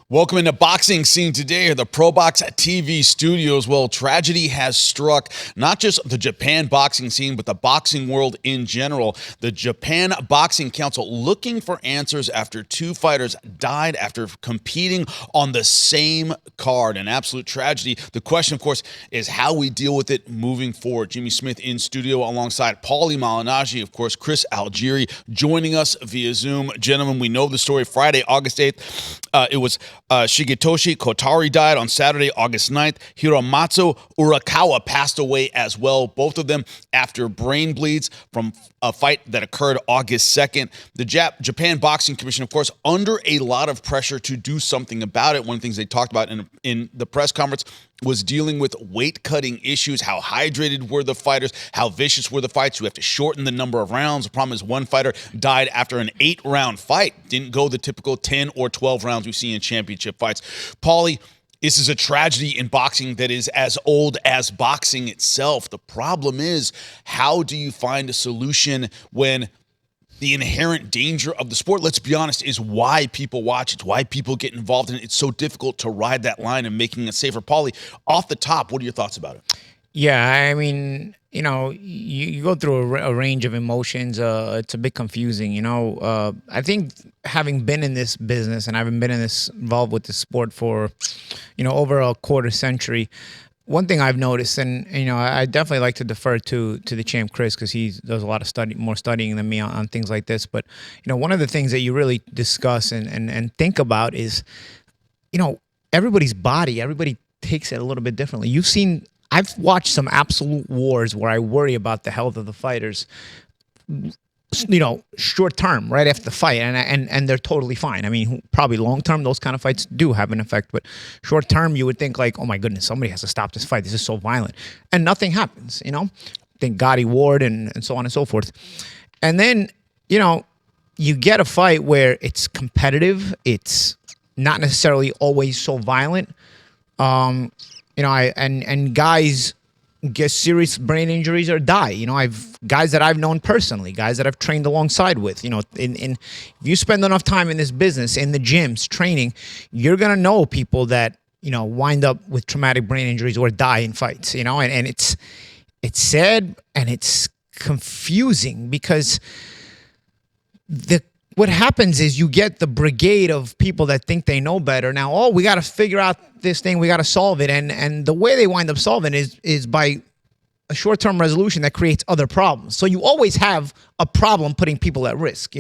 Welcome into Boxing Scene Today at the ProBox TV studios. Well, tragedy has struck not just the Japan boxing scene, but the boxing world in general. The Japan Boxing Council looking for answers after two fighters died after competing on the same card. An absolute tragedy. The question, of course, is how we deal with it moving forward. Jimmy Smith in studio alongside Paulie Malignaggi, of course, Chris Algieri joining us via Zoom. Gentlemen, we know the story. Friday, August 8th, it was Shigetoshi. Kotari died on Saturday, August 9th. Hiromasa Urakawa passed away as well, both of them after brain bleeds from a fight that occurred August 2nd. The Japan Boxing Commission, of course, under a lot of pressure to do something about it. One of the things they talked about in the press conference was dealing with weight-cutting issues. How hydrated were the fighters? How vicious were the fights? You have to shorten the number of rounds. The problem is one fighter died after an 8-round fight. Didn't go the typical 10 or 12 rounds we see in championship fights. Paulie, this is a tragedy in boxing that is as old as boxing itself. The problem is, how do you find a solution when the inherent danger of the sport, let's be honest, is why people watch. It's why people get involved in it. It's so difficult to ride that line and making it safer. Paulie, off the top, what are your thoughts about it? Yeah, I mean, you go through a range of emotions. It's a bit confusing, I think having been in this business and having been involved with the sport for, over a quarter century, one thing I've noticed, and I definitely like to defer to the champ Chris because he does a lot of more studying than me on things like this. But one of the things that you really discuss and think about is, everybody's body. Everybody takes it a little bit differently. I've watched some absolute wars where I worry about the health of the fighters, short term, right after the fight, and they're totally fine. I mean, probably long term, those kind of fights do have an effect, but short term, you would think like, oh my goodness, somebody has to stop this fight. This is so violent, and nothing happens. Think Gotti Ward and so on and so forth, and then you get a fight where it's competitive. It's not necessarily always so violent. And guys get serious brain injuries or die. I've guys that I've known personally, guys that I've trained alongside with. If you spend enough time in this business, in the gyms, training, you're gonna know people that wind up with traumatic brain injuries or die in fights. And it's sad and it's confusing because what happens is you get the brigade of people that think they know better. Now, we got to figure out this thing. We got to solve it. And the way they wind up solving is by a short-term resolution that creates other problems. So you always have a problem putting people at risk,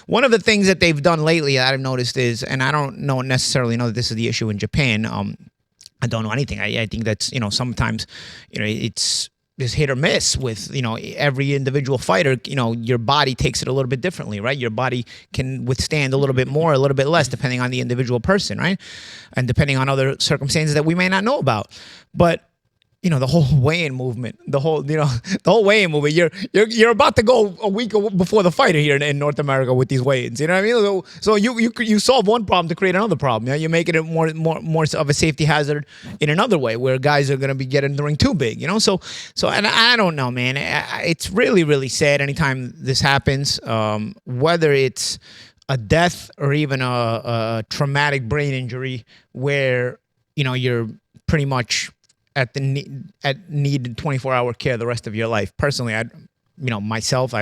One of the things that they've done lately that I've noticed is, and I don't necessarily know that this is the issue in Japan. I don't know anything. I think that's, sometimes, it's this hit or miss with, every individual fighter. Your body takes it a little bit differently, right? Your body can withstand a little bit more, a little bit less, depending on the individual person, right? And depending on other circumstances that we may not know about. But the whole weigh-in movement, the whole weigh-in movement. You're about to go a week before the fight here in North America with these weigh-ins. You know what I mean? So you solve one problem to create another problem. You're making it more of a safety hazard in another way, where guys are going to be getting the ring too big. So and I don't know, man. It's really, really sad anytime this happens, whether it's a death or even a traumatic brain injury, where you're pretty much at needed 24-hour care the rest of your life. Personally, I'd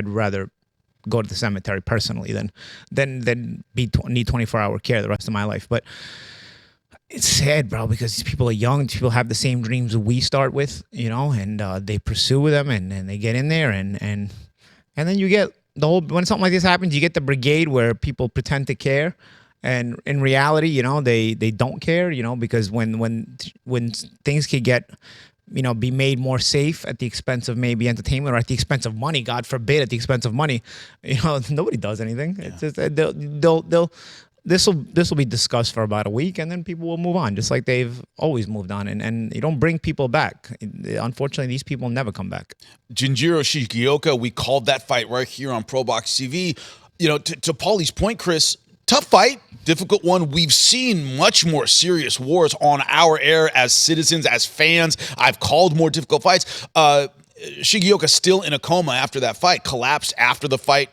rather go to the cemetery personally than need 24-hour care the rest of my life. But it's sad, bro, because these people are young. These people have the same dreams that we start with, and they pursue them and they get in there and then you get when something like this happens, you get the brigade where people pretend to care. And in reality, they don't care, because when things could get, be made more safe at the expense of maybe entertainment or at the expense of money, God forbid, at the expense of money, nobody does anything. Yeah. It's just this will be discussed for about a week, and then people will move on, just like they've always moved on. And you don't bring people back. Unfortunately, these people never come back. Jinjiro Shigeoka, we called that fight right here on ProBox TV. To Paulie's point, Chris, tough fight, difficult one. We've seen much more serious wars on our air as citizens, as fans. I've called more difficult fights. Shigeoka still in a coma after that fight, collapsed after the fight.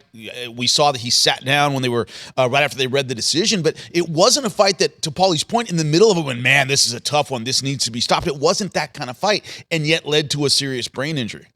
We saw that he sat down when they were right after they read the decision, but it wasn't a fight that, to Paulie's point, in the middle of it, when, man, this is a tough one, this needs to be stopped. It wasn't that kind of fight, and yet led to a serious brain injury.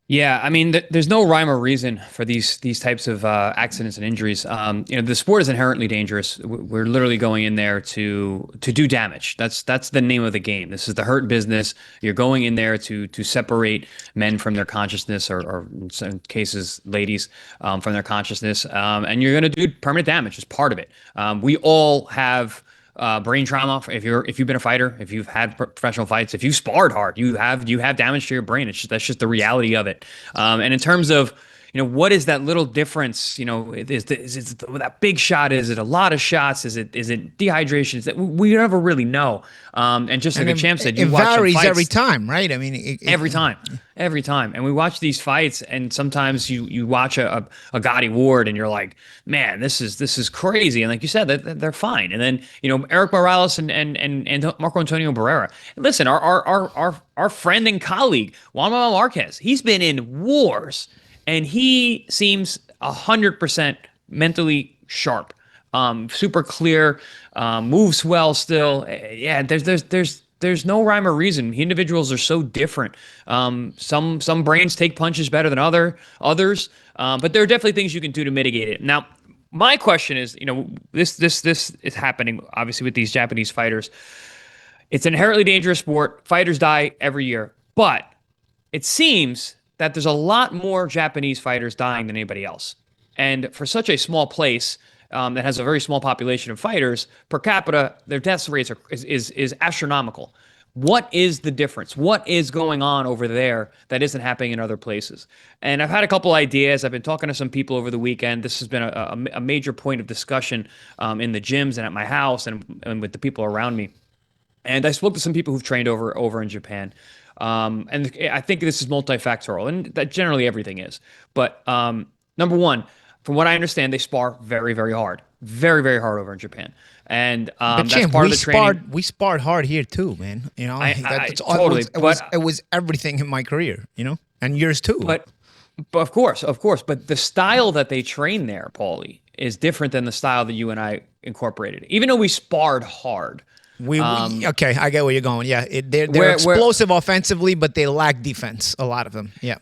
Yeah, I mean, there's no rhyme or reason for these types of accidents and injuries. The sport is inherently dangerous. We're literally going in there to do damage. That's the name of the game. This is the hurt business. You're going in there to separate men from their consciousness, or in some cases, ladies from their consciousness, and you're going to do permanent damage as part of it. We all have brain trauma. If you've been a fighter, if you've had professional fights, if you've sparred hard, you have damage to your brain. That's just the reality of it. And in terms of, what is that little difference? Is it that big shot? Is it a lot of shots? Is it dehydration? Is that we never really know. And just like a champ said, you watch it varies fights, every time, right? I mean, every time. And we watch these fights, and sometimes you watch a Gotti Ward, and you're like, man, this is crazy. And like you said, they're fine. And then Eric Morales and Marco Antonio Barrera. Listen, our friend and colleague Juan Manuel Marquez, he's been in wars, and he seems 100% mentally sharp, super clear, moves well still. Yeah, there's no rhyme or reason. Individuals are so different. Some brains take punches better than others, but there are definitely things you can do to mitigate it. Now, my question is, this is happening obviously with these Japanese fighters. It's an inherently dangerous sport. Fighters die every year, but it seems that there's a lot more Japanese fighters dying than anybody else. And for such a small place that has a very small population of fighters, per capita, their death rates is astronomical. What is the difference? What is going on over there that isn't happening in other places? And I've had a couple ideas. I've been talking to some people over the weekend. This has been a major point of discussion in the gyms and at my house and with the people around me. And I spoke to some people who've trained over in Japan. And I think this is multifactorial, and that generally everything is. But number one, from what I understand, they spar very, very hard. Very, very hard over in Japan. And that's part of the training. We sparred hard here too, man. Totally. It was everything in my career, and yours too. But of course. But the style that they train there, Paulie, is different than the style that you and I incorporated. Even though we sparred hard. Okay, I get where you're going. Yeah, they're explosive offensively, but they lack defense. A lot of them. Yeah.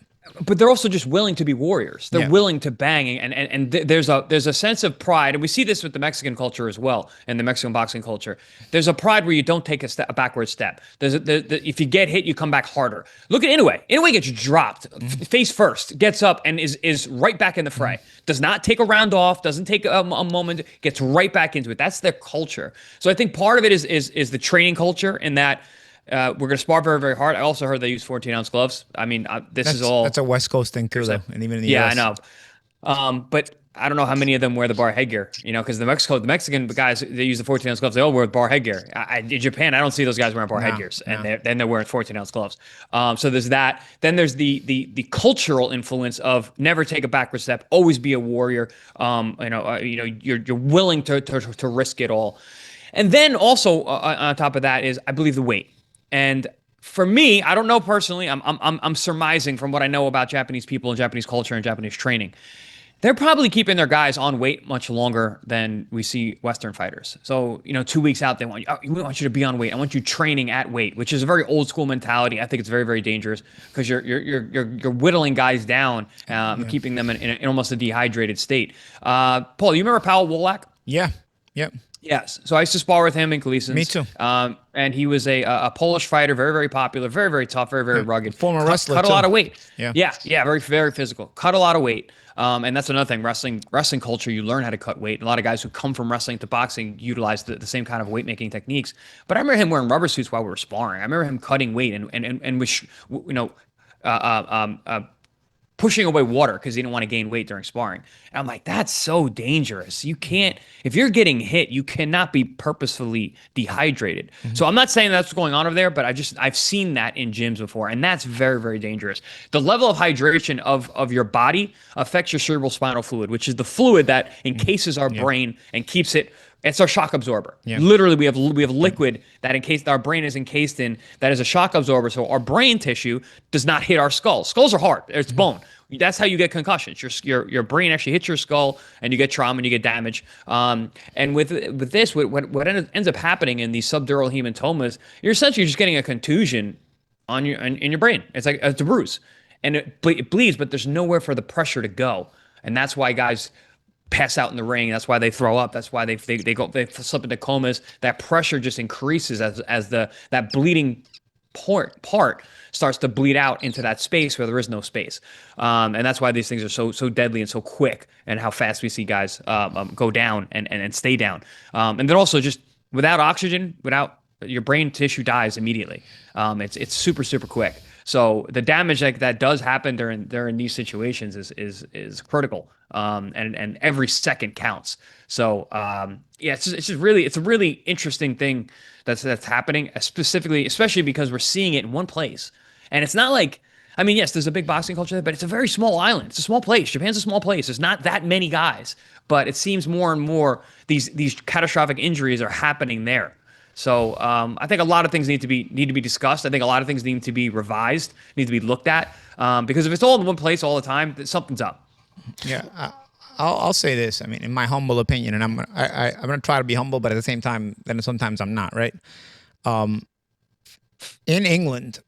But they're also just willing to be warriors. They're willing to bang, and there's a sense of pride, and we see this with the Mexican culture as well, and the Mexican boxing culture. There's a pride where you don't take a backward step. If you get hit, you come back harder. Look at Inoue. Inoue gets dropped face first, gets up, and is right back in the fray. Does not take a round off. Doesn't take a moment. Gets right back into it. That's their culture. So I think part of it is the training culture, in that. We're going to spar very, very hard. I also heard they use 14-ounce gloves. I mean, that's a West Coast thing too, though, and even in the US. Yeah, I know. But I don't know how many of them wear the bar headgear. Because the Mexican guys, they use the 14-ounce gloves. They all wear bar headgear. In Japan, I don't see those guys wearing bar headgears, and then they're wearing 14-ounce gloves. So there's that. Then there's the cultural influence of never take a backward step, always be a warrior. You're willing to risk it all. And then also on top of that is, I believe, the weight. And for me, I don't know personally. I'm surmising from what I know about Japanese people and Japanese culture and Japanese training. They're probably keeping their guys on weight much longer than we see Western fighters. So 2 weeks out, we want you to be on weight. I want you training at weight, which is a very old school mentality. I think it's very, very dangerous, because you're whittling guys down, keeping them in almost a dehydrated state. Paul, you remember Paweł Wolak? Yeah. Yep. Yes. So I used to spar with him in Gleason's. Me too. And he was a Polish fighter, very, very popular, very, very tough, very, very rugged. Former wrestler. Cut a lot of weight. Yeah, very, very physical. Cut a lot of weight. And that's another thing. Wrestling culture, you learn how to cut weight. A lot of guys who come from wrestling to boxing utilize the same kind of weight making techniques. But I remember him wearing rubber suits while we were sparring. I remember him cutting weight and pushing away water because he didn't want to gain weight during sparring. And I'm like, that's so dangerous. You can't, if you're getting hit, you cannot be purposefully dehydrated. So I'm not saying that's what's going on over there, but I've seen that in gyms before, and that's very, very dangerous. The level of hydration of your body affects your cerebral spinal fluid, which is the fluid that encases our brain and keeps it It's our shock absorber. Yeah. Literally, we have liquid that our brain is encased in. That is a shock absorber. So our brain tissue does not hit our skull. Skulls are hard. It's bone. That's how you get concussions. Your brain actually hits your skull, and you get trauma and you get damage. And with this, what ends up happening in these subdural hematomas, you're essentially just getting a contusion in your brain. It's like it's a bruise, and it bleeds, but there's nowhere for the pressure to go, and that's why guys pass out in the ring. That's why they throw up. That's why they slip into comas. That pressure just increases as that bleeding part starts to bleed out into that space where there is no space. And that's why these things are so deadly and so quick, and how fast we see guys go down and stay down. And then also just without oxygen, without your brain tissue dies immediately. It's super, super quick. So the damage that does happen during these situations is critical. And every second counts. So it's a really interesting thing that's happening, especially because we're seeing it in one place. And it's not like, I mean, yes, there's a big boxing culture there, but it's a very small island. It's a small place. Japan's a small place. There's not that many guys, but it seems more and more these catastrophic injuries are happening there. So I think a lot of things need to be discussed. I think a lot of things need to be revised, need to be looked at, because if it's all in one place all the time, something's up. Yeah, I'll say this. I mean, in my humble opinion, and I'm gonna try to be humble, but at the same time, then sometimes I'm not. Right? In England,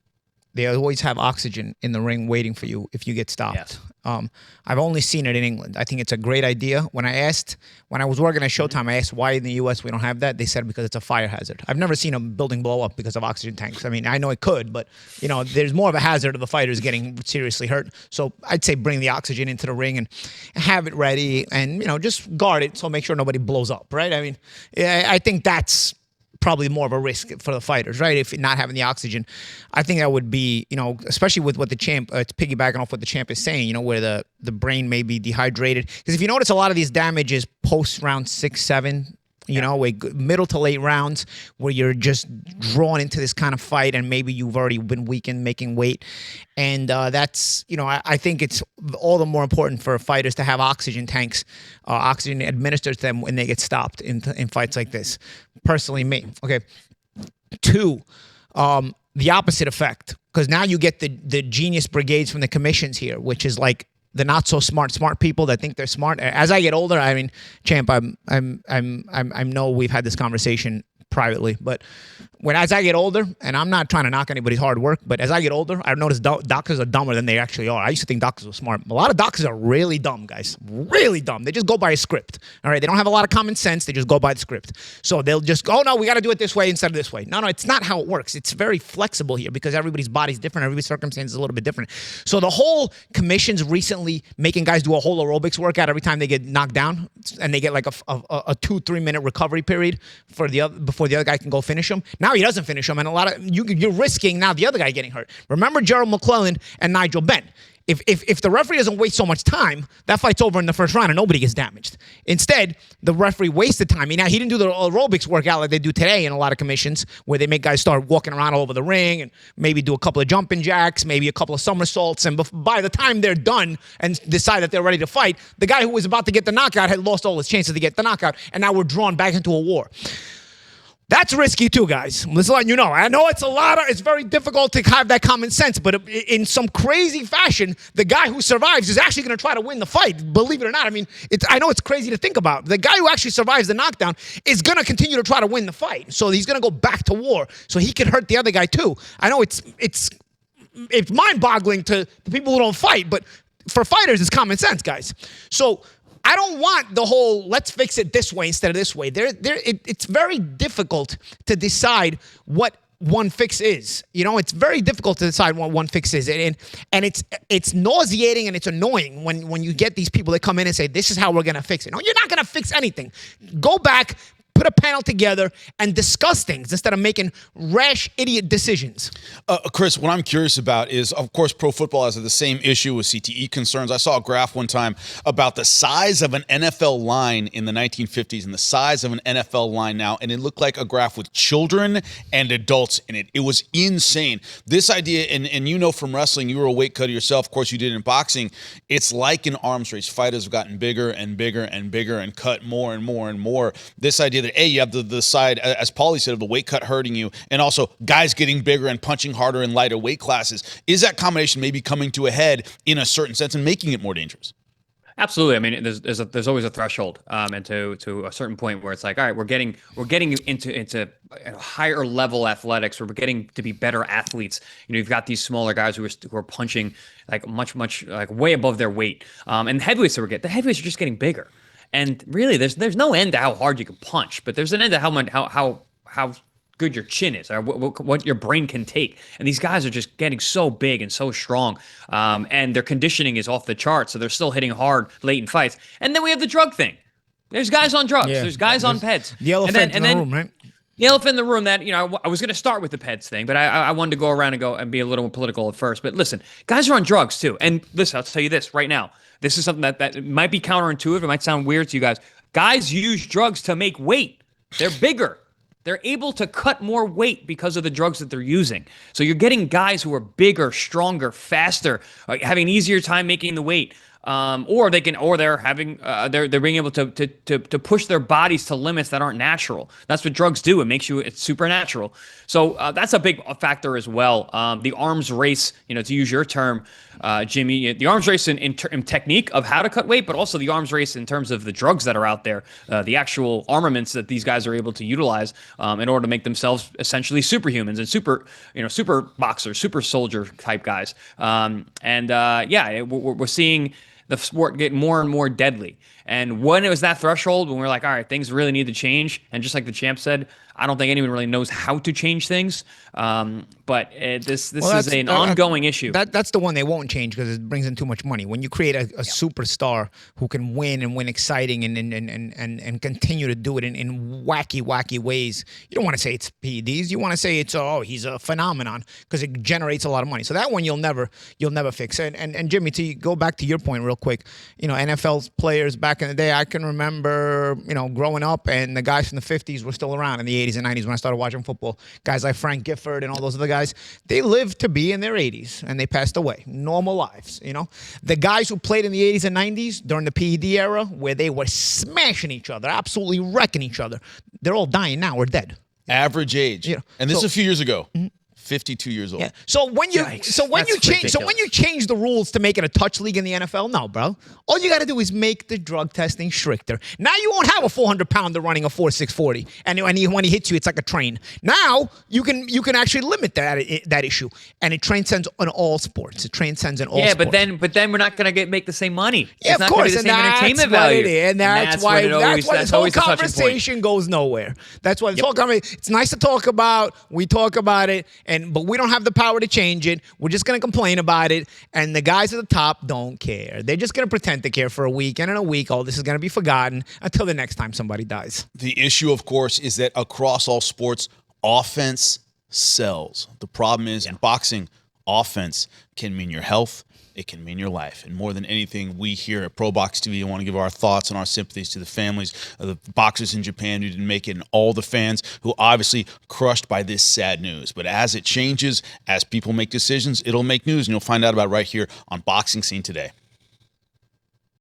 they always have oxygen in the ring waiting for you if you get stopped. Yes. I've only seen it in England. I think it's a great idea. When I was working at Showtime, I asked why in the U.S. we don't have that. They said because it's a fire hazard. I've never seen a building blow up because of oxygen tanks. I mean, I know it could, but there's more of a hazard of the fighters getting seriously hurt. So I'd say bring the oxygen into the ring and have it ready, and just guard it. So make sure nobody blows up. Right? I mean, I think that's probably more of a risk for the fighters, right? If not having the oxygen, I think that would be, especially with what the champ, it's piggybacking off what the champ is saying, where the brain may be dehydrated. Because if you notice, a lot of these damage is post round 6, 7, middle to late rounds, where you're just drawn into this kind of fight, and maybe you've already been weakened, making weight. And that's, I think it's all the more important for fighters to have oxygen tanks, oxygen administered to them when they get stopped in fights like this. Personally, me. Okay. 2, the opposite effect, because now you get the genius brigades from the commissions here, which is like the not so smart people that think they're smart. As I get older, I mean, champ, I know we've had this conversation privately, but as I get older, and I'm not trying to knock anybody's hard work, but as I get older, I've noticed doctors are dumber than they actually are. I used to think doctors were smart. A lot of doctors are really dumb, guys. Really dumb. They just go by a script. All right. They don't have a lot of common sense. They just go by the script. So they'll just go, oh no, we got to do it this way instead of this way. No, it's not how it works. It's very flexible here because everybody's body's different. Everybody's circumstance is a little bit different. So the whole commission's recently making guys do a whole aerobics workout every time they get knocked down, and they get like a 2-3 minute recovery period before the other guy can go finish him. Now he doesn't finish him, and a lot of you're risking now the other guy getting hurt. Remember Gerald McClellan and Nigel Benn. If the referee doesn't waste so much time, that fight's over in the first round and nobody gets damaged. Instead, the referee wasted time. He didn't do the aerobics workout like they do today in a lot of commissions, where they make guys start walking around all over the ring and maybe do a couple of jumping jacks, maybe a couple of somersaults, and by the time they're done and decide that they're ready to fight, the guy who was about to get the knockout had lost all his chances to get the knockout, and now we're drawn back into a war. That's risky too, guys. I'm just letting you know. I know it's very difficult to have that common sense, but in some crazy fashion, the guy who survives is actually going to try to win the fight, believe it or not. I mean, I know it's crazy to think about. The guy who actually survives the knockdown is going to continue to try to win the fight. So he's going to go back to war, so he could hurt the other guy too. I know it's mind-boggling to the people who don't fight, but for fighters, it's common sense, guys. So I don't want the whole let's fix it this way instead of this way. It's very difficult to decide what one fix is. It's very difficult to decide what one fix is. And it's nauseating and it's annoying when you get these people that come in and say, this is how we're going to fix it. No, you're not going to fix anything. Go back, put a panel together, and discuss things instead of making rash, idiot decisions. Chris, what I'm curious about is, of course, pro football has the same issue with CTE concerns. I saw a graph one time about the size of an NFL line in the 1950s and the size of an NFL line now, and it looked like a graph with children and adults in it. It was insane. This idea, and from wrestling, you were a weight cutter yourself. Of course, you did in boxing. It's like an arms race. Fighters have gotten bigger and bigger and bigger and cut more and more and more. This idea that, A, you have the side, as Paulie said, of the weight cut hurting you, and also guys getting bigger and punching harder in lighter weight classes. Is that combination maybe coming to a head in a certain sense and making it more dangerous? Absolutely. I mean, there's always a threshold, and to a certain point where it's like, all right, we're getting into higher level athletics. We're getting to be better athletes. You've got these smaller guys who are punching like much like way above their weight. And the heavyweights the heavyweights are just getting bigger. And really, there's no end to how hard you can punch, but there's an end to how good your chin is, or what your brain can take. And these guys are just getting so big and so strong, and their conditioning is off the charts, so they're still hitting hard late in fights. And then we have the drug thing. There's guys on drugs. Yeah. There's guys on PEDS. The elephant in the room, right? The elephant in the room that, I was going to start with the PEDS thing, but I wanted to go around and be a little more political at first. But listen, guys are on drugs too. And listen, I'll tell you this right now. This is something that might be counterintuitive. It might sound weird to you guys. Guys use drugs to make weight. They're bigger. They're able to cut more weight because of the drugs that they're using. So you're getting guys who are bigger, stronger, faster, having an easier time making the weight. Or they're being able to push their bodies to limits that aren't natural. That's what drugs do. It's supernatural. So that's a big factor as well. The arms race, to use your term, Jimmy, the arms race in technique of how to cut weight, but also the arms race in terms of the drugs that are out there, the actual armaments that these guys are able to utilize in order to make themselves essentially superhumans and super boxers, super soldier type guys. We're seeing the sport get more and more deadly. And when it was that threshold, when we're like, all right, things really need to change. And just like the champ said, I don't think anyone really knows how to change things. But this is an ongoing issue. That's the one they won't change because it brings in too much money. When you create a superstar who can win and win exciting and continue to do it in wacky ways, you don't want to say it's PEDs. You want to say it's he's a phenomenon because it generates a lot of money. So that one you'll never fix. And Jimmy, to go back to your point real quick, NFL players back in the day, I can remember growing up and the guys from the 50s were still around in the 80s and 90s when I started watching football. Guys like Frank Gifford and all those other guys, they lived to be in their 80s and they passed away. Normal lives, The guys who played in the 80s and 90s during the PED era where they were smashing each other, absolutely wrecking each other, they're all dying now or dead. Average age. And this is a few years ago. 52 years old. Yeah. So when you change the rules to make it a touch league in the NFL, no, bro. All you got to do is make the drug testing stricter. Now you won't have a 400-pounder running a 4.640, and when he hits you, it's like a train. Now you can actually limit that issue, and it transcends on all sports. It transcends in all sports. Yeah, but then we're not going to make the same money. Yeah, it's of not course, the same entertainment value. And that's why this whole conversation goes nowhere. That's why this whole conversation. It's nice to talk about. We talk about it, but we don't have the power to change it. We're just going to complain about it, and the guys at the top don't care. They're just going to pretend to care for a week, and in a week, this is going to be forgotten until the next time somebody dies. The issue, of course, is that across all sports, offense sells. The problem is in boxing, offense can mean your health. It can mean your life. And more than anything, we here at Pro Box TV want to give our thoughts and our sympathies to the families of the boxers in Japan who didn't make it, and all the fans who obviously crushed by this sad news. But as it changes, as people make decisions, it'll make news, and you'll find out about it right here on Boxing Scene Today.